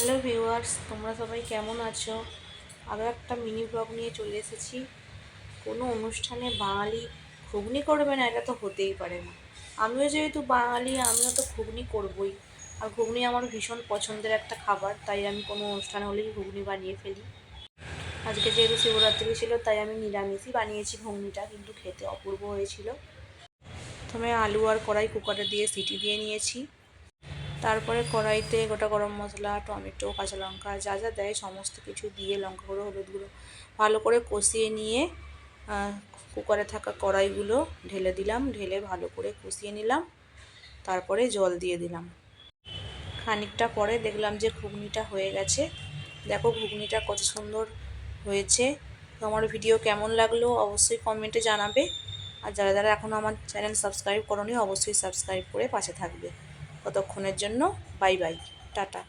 Hello viewers, তোমরা সবাই কেমন আছো? আরও একটা মিনি ব্লগ নিয়ে চলে এসেছি। কোনো অনুষ্ঠানে বাঙালি ঘুগনি করবে না, এটা তো হতেই পারে না। আমিও যেহেতু বাঙালি, আমিও তো ঘুগনি করবই। আর ঘুগনি আমার ভীষণ পছন্দের একটা খাবার, তাই আমি কোনো অনুষ্ঠান হলেই ঘুগনি বানিয়ে ফেলি। আজকে যেহেতু শিবরাত্রি ছিল, তাই আমি নিরামিষই বানিয়েছি ঘুগনিটা, কিন্তু খেতে অপূর্ব হয়েছিল। প্রথমে আলু আর কড়াই কুকারে দিয়ে সিটি দিয়ে নিয়েছি। তারপরে কড়াইতে গোটা গরম মশলা, টমেটো, কাঁচা লঙ্কা যা যা দেয় সমস্ত কিছু দিয়ে, লঙ্কা গুঁড়ো, হলুদ গুঁড়ো ভালো করে কষিয়ে নিয়ে কুকারে থাকা কড়াইগুলো ঢেলে দিলাম। ঢেলে ভালো করে কষিয়ে নিলাম। তারপরে জল দিয়ে দিলাম। খানিকটা পরে দেখলাম যে ঘুগনিটা হয়ে গেছে। দেখো ঘুগনিটা কত সুন্দর হয়েছে। তো আমার ভিডিও কেমন লাগলো অবশ্যই কমেন্টে জানাবে। আর যারা যারা এখনও আমার চ্যানেল সাবস্ক্রাইব করোনি অবশ্যই সাবস্ক্রাইব করে পাশে থাকবে। ততক্ষণের জন্য বাই বাই, টাটা।